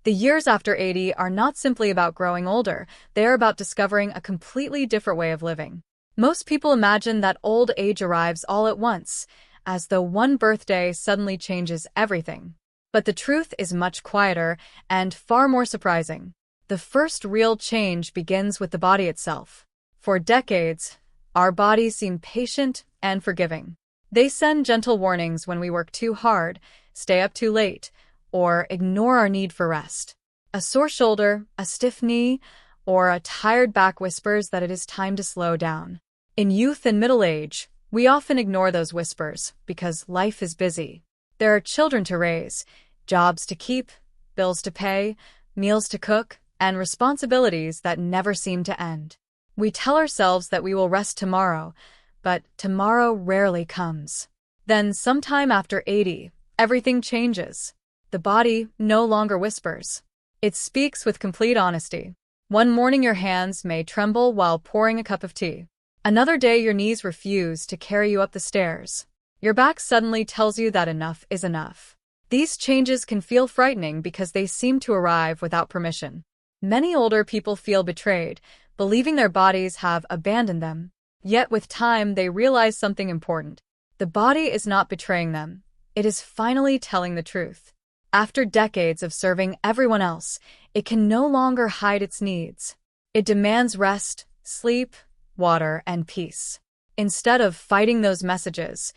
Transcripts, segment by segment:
The years after 80 are not simply about growing older, they are about discovering a completely different way of living. Most people imagine that old age arrives all at once, as though one birthday suddenly changes everything. But the truth is much quieter and far more surprising. The first real change begins with the body itself. For decades, our bodies seem patient and forgiving. They send gentle warnings when we work too hard, stay up too late, or ignore our need for rest. A sore shoulder, a stiff knee, or a tired back whispers that it is time to slow down. In youth and middle age, we often ignore those whispers because life is busy. There are children to raise, jobs to keep, bills to pay, meals to cook, and responsibilities that never seem to end. We tell ourselves that we will rest tomorrow, but tomorrow rarely comes. Then, sometime after 80, everything changes. The body no longer whispers. It speaks with complete honesty. One morning your hands may tremble while pouring a cup of tea. Another day your knees refuse to carry you up the stairs. Your back suddenly tells you that enough is enough. These changes can feel frightening because they seem to arrive without permission. Many older people feel betrayed, believing their bodies have abandoned them. Yet with time they realize something important. The body is not betraying them. It is finally telling the truth. After decades of serving everyone else, it can no longer hide its needs. It demands rest, sleep, water, and peace. Instead of fighting those messages,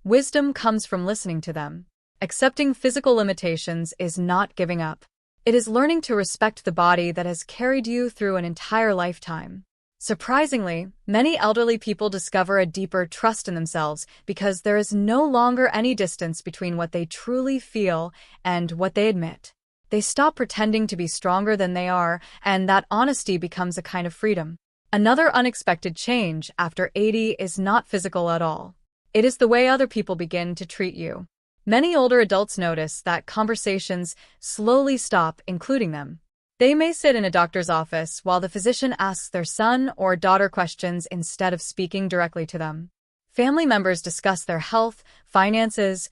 wisdom comes from listening to them. Accepting physical limitations is not giving up. It is learning to respect the body that has carried you through an entire lifetime. Surprisingly, many elderly people discover a deeper trust in themselves because there is no longer any distance between what they truly feel and what they admit. They stop pretending to be stronger than they are, and that honesty becomes a kind of freedom. Another unexpected change after 80 is not physical at all. It is the way other people begin to treat you. Many older adults notice that conversations slowly stop including them. They may sit in a doctor's office while the physician asks their son or daughter questions instead of speaking directly to them. Family members discuss their health, finances,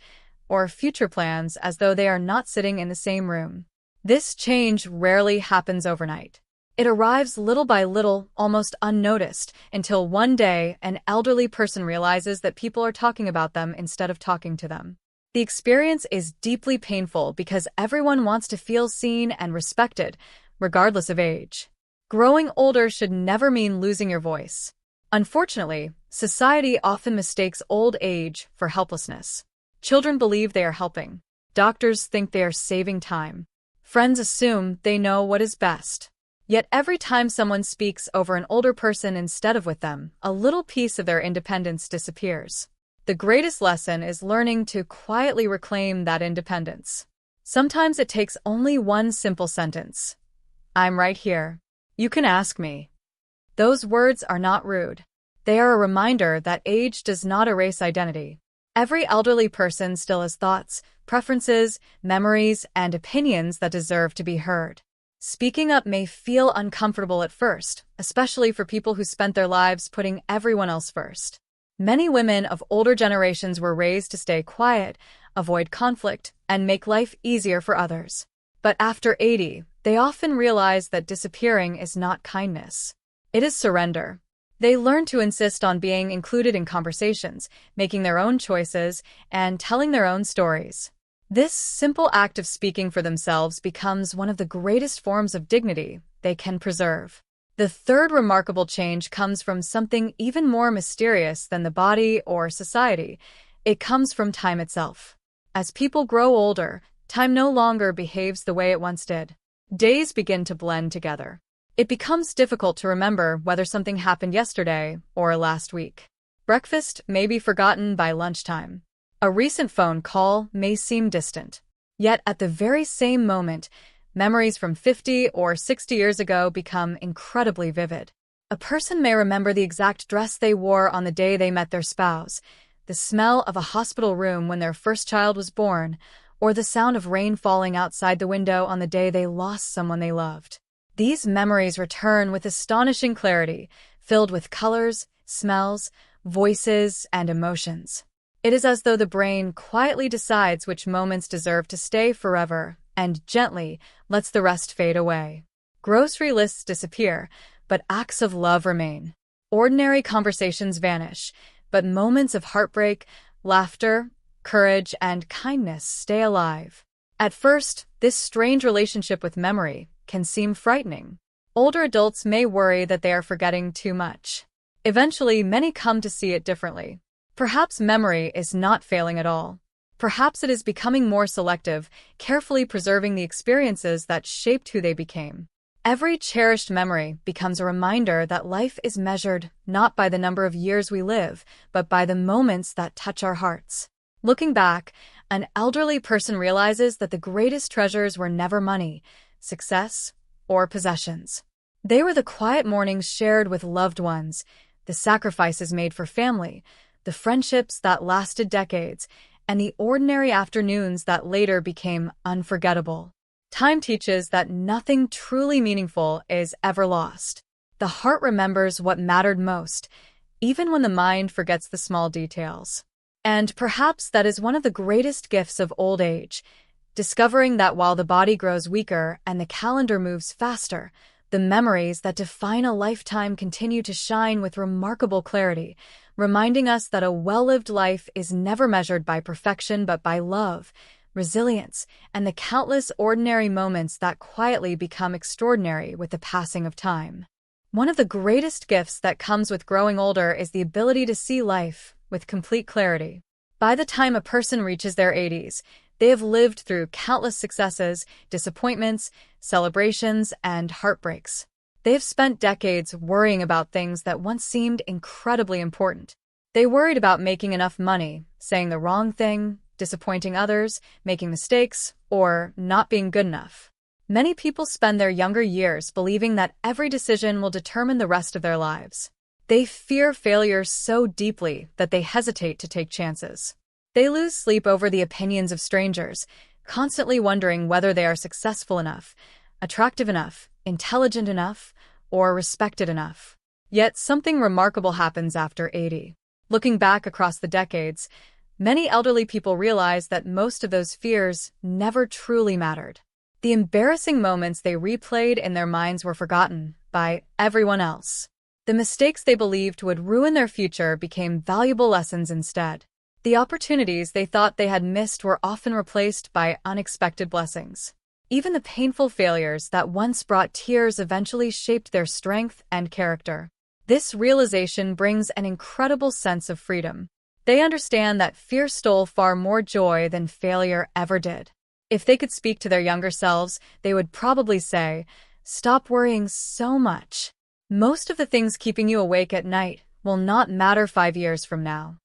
or future plans as though they are not sitting in the same room. This change rarely happens overnight. It arrives little by little, almost unnoticed, until one day an elderly person realizes that people are talking about them instead of talking to them. The experience is deeply painful because everyone wants to feel seen and respected, regardless of age. Growing older should never mean losing your voice. Unfortunately, society often mistakes old age for helplessness. Children believe they are helping. Doctors think they are saving time. Friends assume they know what is best. Yet every time someone speaks over an older person instead of with them, a little piece of their independence disappears. The greatest lesson is learning to quietly reclaim that independence. Sometimes it takes only one simple sentence. I'm right here. You can ask me. Those words are not rude. They are a reminder that age does not erase identity. Every elderly person still has thoughts, preferences, memories, and opinions that deserve to be heard. Speaking up may feel uncomfortable at first, especially for people who spent their lives putting everyone else first. Many women of older generations were raised to stay quiet, avoid conflict, and make life easier for others. But after 80, they often realize that disappearing is not kindness. It is surrender. They learn to insist on being included in conversations, making their own choices, and telling their own stories. This simple act of speaking for themselves becomes one of the greatest forms of dignity they can preserve. The third remarkable change comes from something even more mysterious than the body or society. It comes from time itself. As people grow older, time no longer behaves the way it once did. Days begin to blend together. It becomes difficult to remember whether something happened yesterday or last week. Breakfast may be forgotten by lunchtime. A recent phone call may seem distant. Yet at the very same moment, memories from 50 or 60 years ago become incredibly vivid. A person may remember the exact dress they wore on the day they met their spouse, the smell of a hospital room when their first child was born, or the sound of rain falling outside the window on the day they lost someone they loved. These memories return with astonishing clarity, filled with colors, smells, voices, and emotions. It is as though the brain quietly decides which moments deserve to stay forever and gently lets the rest fade away. Grocery lists disappear, but acts of love remain. Ordinary conversations vanish, but moments of heartbreak, laughter, courage, and kindness stay alive. At first, this strange relationship with memory can seem frightening. Older adults may worry that they are forgetting too much. Eventually, many come to see it differently. Perhaps memory is not failing at all. Perhaps it is becoming more selective, carefully preserving the experiences that shaped who they became. Every cherished memory becomes a reminder that life is measured not by the number of years we live, but by the moments that touch our hearts. Looking back, an elderly person realizes that the greatest treasures were never money, success, or possessions. They were the quiet mornings shared with loved ones, the sacrifices made for family, the friendships that lasted decades, and the ordinary afternoons that later became unforgettable. Time teaches that nothing truly meaningful is ever lost. The heart remembers what mattered most, even when the mind forgets the small details. And perhaps that is one of the greatest gifts of old age, discovering that while the body grows weaker and the calendar moves faster, the memories that define a lifetime continue to shine with remarkable clarity, reminding us that a well-lived life is never measured by perfection but by love, resilience, and the countless ordinary moments that quietly become extraordinary with the passing of time. One of the greatest gifts that comes with growing older is the ability to see life with complete clarity. By the time a person reaches their 80s, they have lived through countless successes, disappointments, celebrations, and heartbreaks. They have spent decades worrying about things that once seemed incredibly important. They worried about making enough money, saying the wrong thing, disappointing others, making mistakes, or not being good enough. Many people spend their younger years believing that every decision will determine the rest of their lives. They fear failure so deeply that they hesitate to take chances. They lose sleep over the opinions of strangers, constantly wondering whether they are successful enough, attractive enough, intelligent enough, or respected enough. Yet something remarkable happens after 80. Looking back across the decades, many elderly people realize that most of those fears never truly mattered. The embarrassing moments they replayed in their minds were forgotten by everyone else. The mistakes they believed would ruin their future became valuable lessons instead. The opportunities they thought they had missed were often replaced by unexpected blessings. Even the painful failures that once brought tears eventually shaped their strength and character. This realization brings an incredible sense of freedom. They understand that fear stole far more joy than failure ever did. If they could speak to their younger selves, they would probably say, "Stop worrying so much. Most of the things keeping you awake at night will not matter 5 years from now."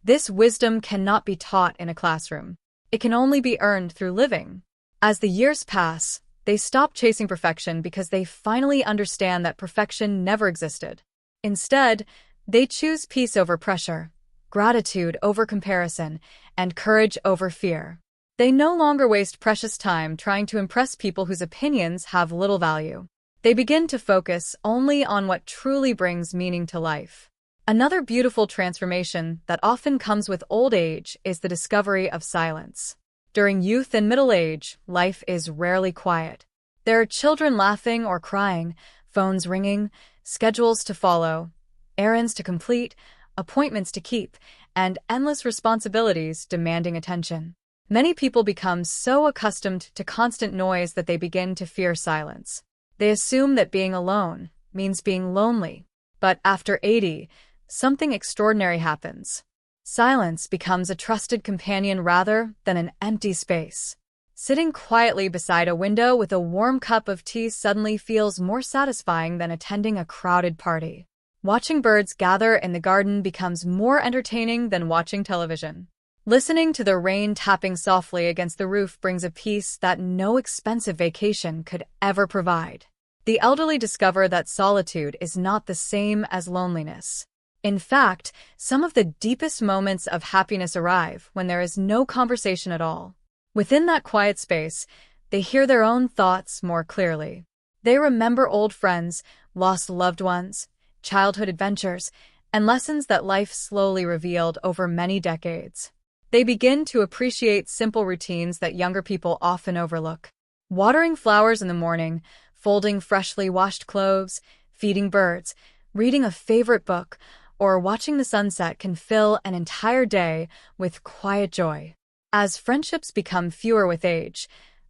This wisdom cannot be taught in a classroom. It can only be earned through living. As the years pass, they stop chasing perfection because they finally understand that perfection never existed. Instead, they choose peace over pressure, gratitude over comparison, and courage over fear. They no longer waste precious time trying to impress people whose opinions have little value. They begin to focus only on what truly brings meaning to life. Another beautiful transformation that often comes with old age is the discovery of silence. During youth and middle age, life is rarely quiet. There are children laughing or crying, phones ringing, schedules to follow, errands to complete, appointments to keep, and endless responsibilities demanding attention. Many people become so accustomed to constant noise that they begin to fear silence. They assume that being alone means being lonely. But after 80, something extraordinary happens. Silence becomes a trusted companion rather than an empty space. Sitting quietly beside a window with a warm cup of tea suddenly feels more satisfying than attending a crowded party. Watching birds gather in the garden becomes more entertaining than watching television. Listening to the rain tapping softly against the roof brings a peace that no expensive vacation could ever provide. The elderly discover that solitude is not the same as loneliness. In fact, some of the deepest moments of happiness arrive when there is no conversation at all. Within that quiet space, they hear their own thoughts more clearly. They remember old friends, lost loved ones, childhood adventures, and lessons that life slowly revealed over many decades. They begin to appreciate simple routines that younger people often overlook. Watering flowers in the morning, folding freshly washed clothes, feeding birds, reading a favorite book, or watching the sunset can fill an entire day with quiet joy. As friendships become fewer with age,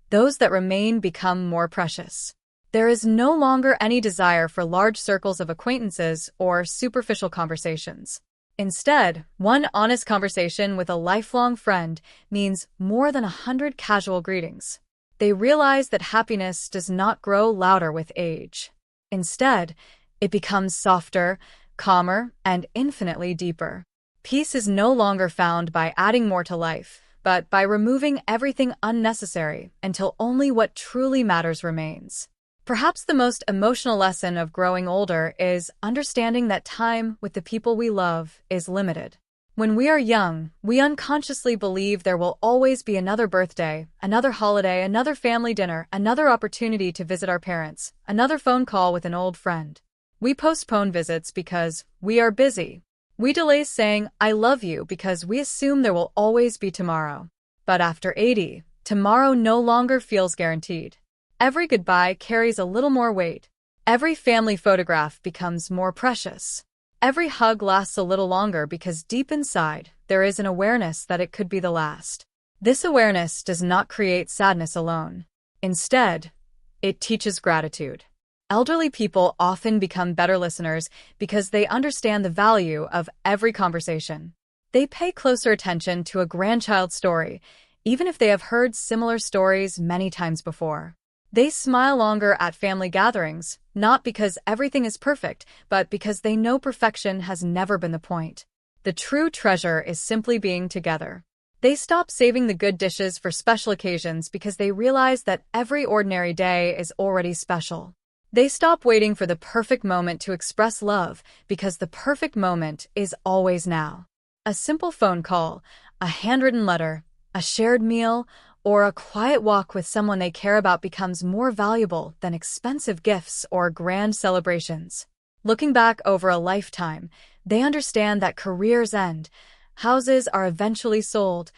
those that remain become more precious. There is no longer any desire for large circles of acquaintances or superficial conversations. Instead, one honest conversation with a lifelong friend means more than 100 casual greetings. They realize that happiness does not grow louder with age. Instead, it becomes softer, calmer, and infinitely deeper. Peace is no longer found by adding more to life, but by removing everything unnecessary until only what truly matters remains. Perhaps the most emotional lesson of growing older is understanding that time with the people we love is limited. When we are young, we unconsciously believe there will always be another birthday, another holiday, another family dinner, another opportunity to visit our parents, another phone call with an old friend. We postpone visits because we are busy. We delay saying, "I love you," because we assume there will always be tomorrow. But after 80, tomorrow no longer feels guaranteed. Every goodbye carries a little more weight. Every family photograph becomes more precious. Every hug lasts a little longer because deep inside, there is an awareness that it could be the last. This awareness does not create sadness alone. Instead, it teaches gratitude. Elderly people often become better listeners because they understand the value of every conversation. They pay closer attention to a grandchild's story, even if they have heard similar stories many times before. They smile longer at family gatherings, not because everything is perfect, but because they know perfection has never been the point. The true treasure is simply being together. They stop saving the good dishes for special occasions because they realize that every ordinary day is already special. They stop waiting for the perfect moment to express love because the perfect moment is always now. A simple phone call, a handwritten letter, a shared meal, or a quiet walk with someone they care about becomes more valuable than expensive gifts or grand celebrations. Looking back over a lifetime, they understand that careers end, houses are eventually sold,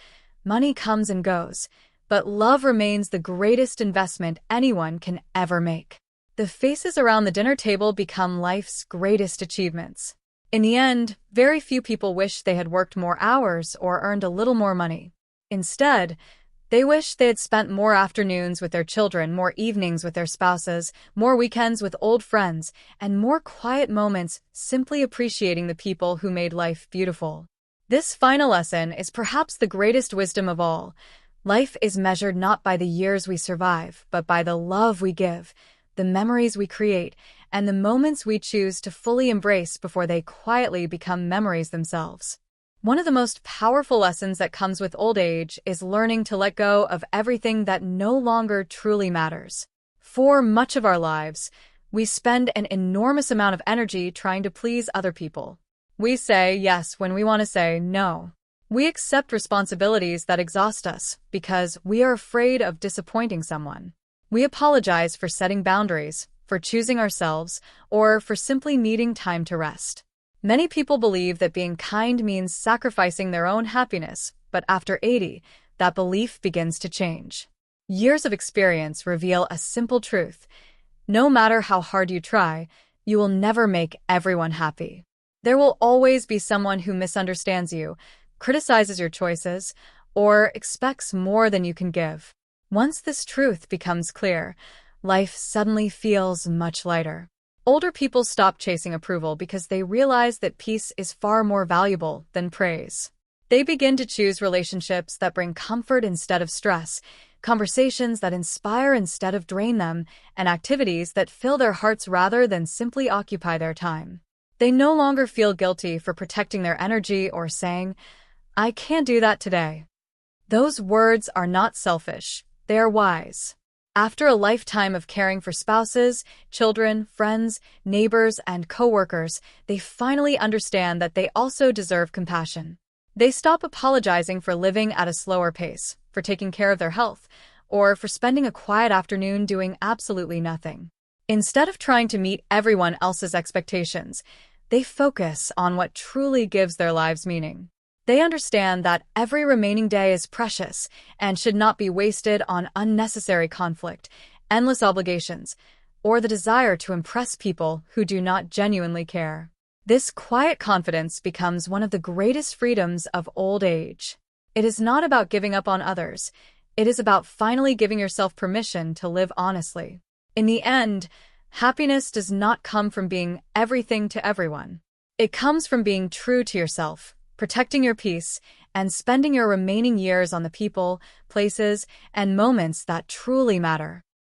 money comes and goes, but love remains the greatest investment anyone can ever make. The faces around the dinner table become life's greatest achievements. In the end, very few people wish they had worked more hours or earned a little more money. Instead, they wish they had spent more afternoons with their children, more evenings with their spouses, more weekends with old friends, and more quiet moments simply appreciating the people who made life beautiful. This final lesson is perhaps the greatest wisdom of all. Life is measured not by the years we survive, but by the love we give, the memories we create, and the moments we choose to fully embrace before they quietly become memories themselves. One of the most powerful lessons that comes with old age is learning to let go of everything that no longer truly matters. For much of our lives, we spend an enormous amount of energy trying to please other people. We say yes when we want to say no. We accept responsibilities that exhaust us because we are afraid of disappointing someone. We apologize for setting boundaries, for choosing ourselves, or for simply needing time to rest. Many people believe that being kind means sacrificing their own happiness, but after 80, that belief begins to change. Years of experience reveal a simple truth. No matter how hard you try, you will never make everyone happy. There will always be someone who misunderstands you, criticizes your choices, or expects more than you can give. Once this truth becomes clear, life suddenly feels much lighter. Older people stop chasing approval because they realize that peace is far more valuable than praise. They begin to choose relationships that bring comfort instead of stress, conversations that inspire instead of drain them, and activities that fill their hearts rather than simply occupy their time. They no longer feel guilty for protecting their energy or saying, "I can't do that today." Those words are not selfish, they are wise. After a lifetime of caring for spouses, children, friends, neighbors, and coworkers, they finally understand that they also deserve compassion. They stop apologizing for living at a slower pace, for taking care of their health, or for spending a quiet afternoon doing absolutely nothing. Instead of trying to meet everyone else's expectations, they focus on what truly gives their lives meaning. They understand that every remaining day is precious and should not be wasted on unnecessary conflict, endless obligations, or the desire to impress people who do not genuinely care. This quiet confidence becomes one of the greatest freedoms of old age. It is not about giving up on others. It is about finally giving yourself permission to live honestly. In the end, happiness does not come from being everything to everyone. It comes from being true to yourself, protecting your peace, and spending your remaining years on the people, places, and moments that truly matter.